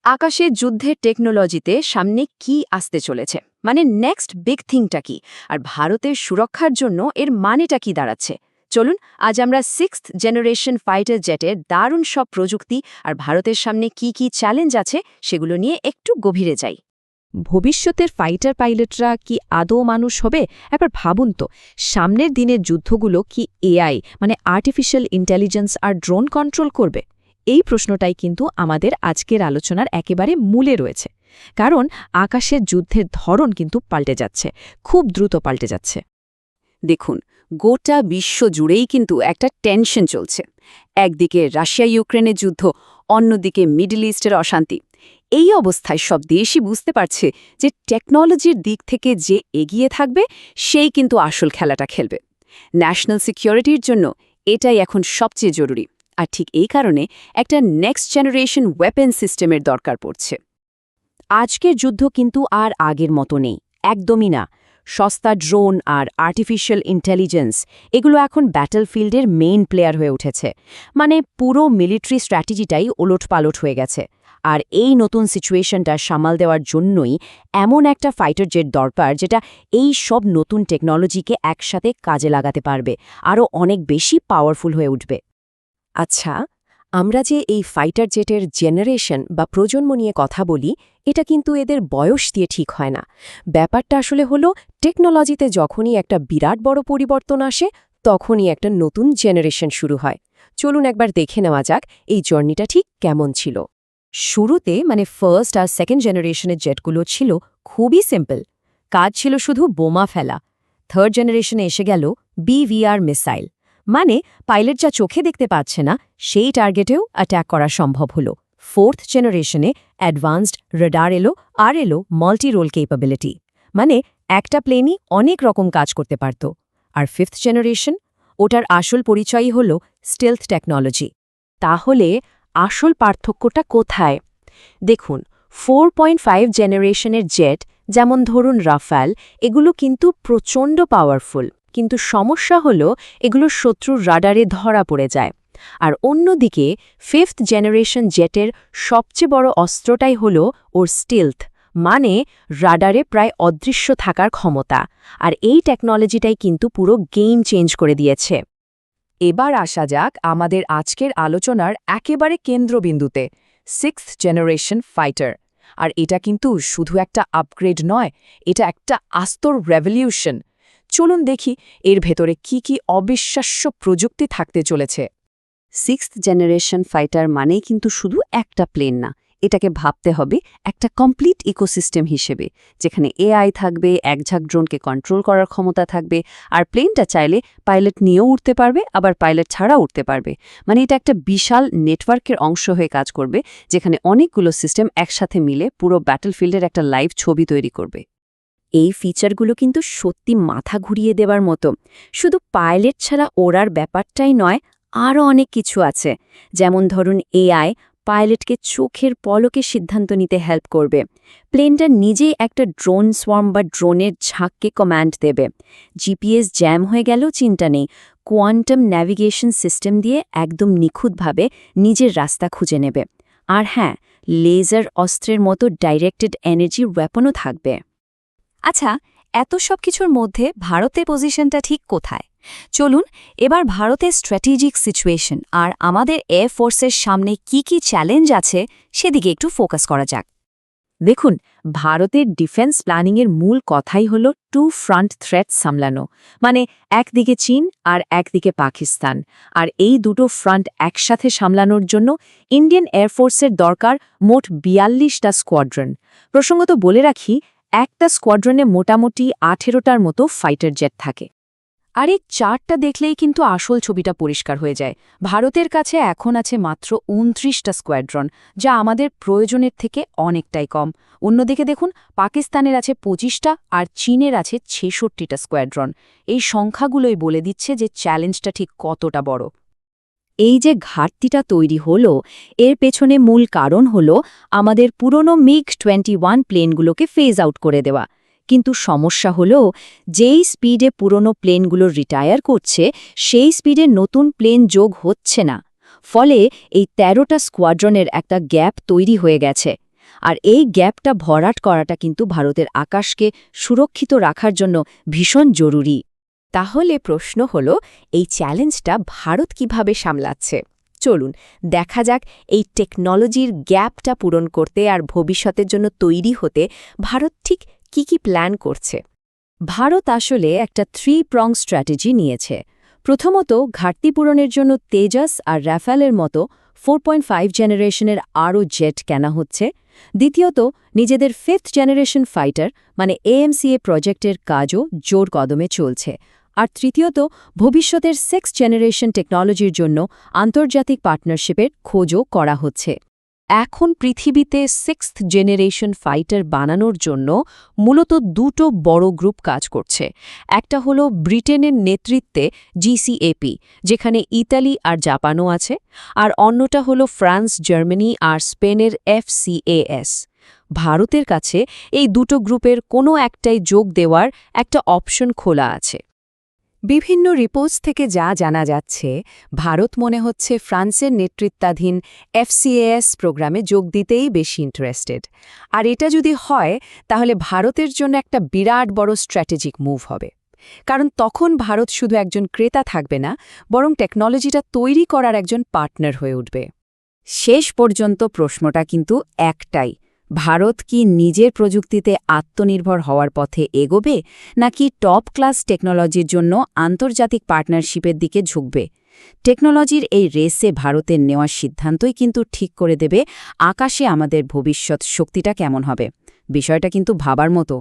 আকাশের যুদ্ধের টেকনোলজিতে সামনে কি আসতে চলেছে, মানে নেক্সট বিগ থিংটা কি, আর ভারতের সুরক্ষার জন্য এর মানেটা কি দাঁড়াচ্ছে। চলুন আজ আমরা 6th জেনারেশন ফাইটার জেটের দারুণ সব প্রযুক্তি আর ভারতের সামনে কি কি চ্যালেঞ্জ আছে সেগুলো নিয়ে একটু গভীরে যাই। ভবিষ্যতের ফাইটার পাইলটরা কি আদৌ মানুষ হবে? একবার ভাবুন তো, সামনের দিনের যুদ্ধগুলো কি এআই মানে আর্টিফিশিয়াল ইন্টেলিজেন্স আর ড্রোন কন্ট্রোল করবে? এই প্রশ্নটাই কিন্তু আমাদের আজকের আলোচনার একেবারে মূলে রয়েছে। কারণ আকাশের যুদ্ধের ধরন কিন্তু পাল্টে যাচ্ছে, খুব দ্রুত পাল্টে যাচ্ছে। দেখুন, গোটা বিশ্ব জুড়েই কিন্তু একটা টেনশন চলছে। একদিকে রাশিয়া ইউক্রেনের যুদ্ধ, অন্যদিকে মিডল ইস্টের অশান্তি। এই অবস্থায় সব দেশই বুঝতে পারছে যে টেকনোলজির দিক থেকে যে এগিয়ে থাকবে সেই কিন্তু আসল খেলাটা খেলবে। ন্যাশনাল সিকিউরিটির জন্য এটাই এখন সবচেয়ে জরুরি। আর ঠিক এই কারণে একটা নেক্সট জেনারেশন ওয়েপন সিস্টেমের দরকার পড়ছে। আজকের যুদ্ধ কিন্তু আর আগের মতো নেই, একদমই না। সস্তা ড্রোন আর আর্টিফিশিয়াল ইন্টেলিজেন্স এগুলো এখন ব্যাটলফিল্ডের মেইন প্লেয়ার হয়ে উঠেছে। মানে পুরো মিলিটারি স্ট্র্যাটেজিটাই ওলটপালট হয়ে গেছে। আর এই নতুন সিচুয়েশনটা সামাল দেওয়ার জন্যই এমন একটা ফাইটার জেট দরকার যেটা এই সব নতুন টেকনোলজিকে একসাথে কাজে লাগাতে পারবে, আরও অনেক বেশি পাওয়ারফুল হয়ে উঠবে। আচ্ছা, আমরা যে এই ফাইটার জেটের জেনারেশন বা প্রজন্ম নিয়ে কথা বলি, এটা কিন্তু এদের বয়স দিয়ে ঠিক হয় না। ব্যাপারটা আসলে হলো টেকনোলজিতে যখনই একটা বিরাট বড় পরিবর্তন আসে, তখনই একটা নতুন জেনারেশন শুরু হয়। চলুন একবার দেখে নেওয়া যাক এই জার্নিটা ঠিক কেমন ছিল। শুরুতে মানে ফার্স্ট আর সেকেন্ড জেনারেশনের জেটগুলো ছিল খুবই সিম্পল, কাজ ছিল শুধু বোমা ফেলা। থার্ড জেনারেশনে এসে গেল বিভিআর মিসাইল, মানে পাইলট যা চোখে দেখতে পাচ্ছে না সেই টার্গেটেও অ্যাট্যাক করা সম্ভব হলো। ফোর্থ জেনারেশনে অ্যাডভান্সড রেডার এলো, আর এলো মাল্টি রোল ক্যাপাবিলিটি, মানে একটা প্লেনই অনেক রকম কাজ করতে পারত। আর ফিফথ জেনারেশন, ওটার আসল পরিচয়ই হল স্টেলথ টেকনোলজি। তাহলে আসল পার্থক্যটা কোথায়? দেখুন, 4.5 জেনারেশনের জেট যেমন ধরুন রাফাল, এগুলো কিন্তু প্রচণ্ড পাওয়ারফুল, কিন্তু সমস্যা হলো এগুলো শত্রুর রাডারে ধরা পড়ে যায়। আর অন্যদিকে ফিফথ জেনারেশন জেটের সবচেয়ে বড় অস্ত্রটাই হলো ওর স্টিলথ, মানে রাডারে প্রায় অদৃশ্য থাকার ক্ষমতা। আর এই টেকনোলজিটাই কিন্তু পুরো গেম চেঞ্জ করে দিয়েছে। এবার আসা যাক আমাদের আজকের আলোচনার একেবারে কেন্দ্রবিন্দুতে, 6th জেনারেশন ফাইটার। আর এটা কিন্তু শুধু একটা আপগ্রেড নয়, এটা একটা আস্তর রেভলিউশন। চলুন দেখি এর ভেতরে কি কি অবিশ্বাস্য প্রযুক্তি থাকতে চলেছে। 6th জেনারেশন ফাইটার মানেই কিন্তু শুধু একটা প্লেন না, এটাকে ভাবতে হবে একটা কমপ্লিট ইকোসিস্টেম হিসেবে, যেখানে এআই থাকবে, একঝাঁক ড্রোনকে কন্ট্রোল করার ক্ষমতা থাকবে, আর প্লেনটা চাইলে পাইলট নিয়েও উঠতে পারবে, আবার পাইলট ছাড়াও উঠতে পারবে। মানে এটা একটা বিশাল নেটওয়ার্কের অংশ হয়ে কাজ করবে, যেখানে অনেকগুলো সিস্টেম একসাথে মিলে পুরো ব্যাটলফিল্ডের একটা লাইভ ছবি তৈরি করবে। এই ফিচারগুলো কিন্তু সত্যি মাথা ঘুরিয়ে দেবার মতো। শুধু পাইলট ছাড়া ওড়ার ব্যাপারটাই নয়, আরও অনেক কিছু আছে। যেমন ধরুন এআই পাইলটকে চোখের পলকে সিদ্ধান্ত নিতে হেল্প করবে। প্লেনটা নিজেই একটা ড্রোন সোয়ার্ম বা ড্রোনের ঝাঁককে কমান্ড দেবে। জিপিএস জ্যাম হয়ে গেলেও চিন্তা নেই, কোয়ান্টাম ন্যাভিগেশন সিস্টেম দিয়ে একদম নিখুঁতভাবে নিজের রাস্তা খুঁজে নেবে। আর হ্যাঁ, লেজার অস্ত্রের মতো ডাইরেক্টেড এনার্জি ওয়েপনও থাকবে। আচ্ছা, এত সব কিছুর মধ্যে ভারতের পজিশনটা ঠিক কোথায়? চলুন এবার ভারতের স্ট্র্যাটেজিক সিচুয়েশন আর আমাদের এয়ারফোর্সের সামনে কি কি চ্যালেঞ্জ আছে সেদিকে একটু ফোকাস করা যাক। দেখুন, ভারতের ডিফেন্স প্ল্যানিংয়ের মূল কথাই হল টু ফ্রন্ট থ্রেট সামলানো, মানে একদিকে চীন আর একদিকে পাকিস্তান। আর এই দুটো ফ্রন্ট একসাথে সামলানোর জন্য ইন্ডিয়ান এয়ারফোর্সের দরকার মোট 42টা স্কোয়াড্রন। প্রসঙ্গত বলে রাখি, একটা স্কোয়াড্রনে মোটামুটি 18টার মতো ফাইটার জেট থাকে। আর এই চার্টটা দেখলেই কিন্তু আসল ছবিটা পরিষ্কার হয়ে যায়। ভারতের কাছে এখন আছে মাত্র 29টা স্কোয়াড্রন, যা আমাদের প্রয়োজনের থেকে অনেকটাই কম। অন্যদিকে দেখুন, পাকিস্তানের আছে 25টা আর চীনের আছে 66টা স্কোয়াড্রন। এই সংখ্যাগুলোই বলে দিচ্ছে যে চ্যালেঞ্জটা ঠিক কতটা বড়। এই যে ঘাটতিটা তৈরি হলো, এর পেছনে মূল কারণ হলো আমাদের পুরনো MiG-21 প্লেনগুলোকে ফেজ আউট করে দেওয়া। কিন্তু সমস্যা হলো, যেই স্পিডে পুরনো প্লেনগুলো রিটায়ার করছে সেই স্পিডে নতুন প্লেন যোগ হচ্ছে না। ফলে এই 13টা স্কোয়াড্রনের একটা গ্যাপ তৈরি হয়ে গেছে। আর এই গ্যাপটা ভরাট করাটা কিন্তু ভারতের আকাশকে সুরক্ষিত রাখার জন্য ভীষণ জরুরি। তাহলে প্রশ্ন হলো, এই চ্যালেঞ্জটা ভারত কিভাবে সামলাচ্ছে? চলুন দেখা যাক এই টেকনোলজির গ্যাপটা পূরণ করতে আর ভবিষ্যতের জন্য তৈরি হতে ভারত ঠিক কি প্ল্যান করছে। ভারত আসলে একটা 3-prong স্ট্র্যাটেজি নিয়েছে। প্রথমত, ঘাটতি পূরণের জন্য তেজাস আর রাফালের মতো 4.5 জেনারেশনের আরও জেট কেনা হচ্ছে। দ্বিতীয়ত, নিজেদের 5th জেনারেশন ফাইটার মানে AMCA প্রজেক্টের কাজও জোর কদমে চলছে। আর তৃতীয়ত, ভবিষ্যতের 6th জেনারেশন টেকনোলজির জন্য আন্তর্জাতিক পার্টনারশিপের খোঁজও করা হচ্ছে। এখন পৃথিবীতে 6th জেনারেশন ফাইটার বানানোর জন্য মূলত দুটো বড় গ্রুপ কাজ করছে। একটা হলো ব্রিটেনের নেতৃত্বে GCAP, যেখানে ইতালি আর জাপানও আছে, আর অন্যটা হলো ফ্রান্স, জার্মানি আর স্পেনের FCAS। ভারতের কাছে এই দুটো গ্রুপের কোনো একটাই যোগ দেওয়ার একটা অপশন খোলা আছে। বিভিন্ন রিপোর্টস থেকে যা জানা যাচ্ছে, ভারত মনে হচ্ছে ফ্রান্সের নেতৃত্বাধীন FCAS প্রোগ্রামে যোগ দিতেই বেশি ইন্টারেস্টেড। আর এটা যদি হয়, তাহলে ভারতের জন্য একটা বিরাট বড় স্ট্র্যাটেজিক মুভ হবে। কারণ তখন ভারত শুধু একজন ক্রেতা থাকবে না, বরং টেকনোলজিটা তৈরি করার একজন পার্টনার হয়ে উঠবে। শেষ পর্যন্ত প্রশ্নটা কিন্তু একটাই, ভারত কি নিজের প্রযুক্তিতে আত্মনির্ভর হওয়ার পথে এগোবে, নাকি টপ ক্লাস টেকনোলজির জন্য আন্তর্জাতিক পার্টনারশিপের দিকে ঝুঁকবে? টেকনোলজির এই রেসে ভারতের নেওয়ার সিদ্ধান্তই কিন্তু ঠিক করে দেবে আকাশে আমাদের ভবিষ্যৎ শক্তিটা কেমন হবে। বিষয়টা কিন্তু ভাবার মতো।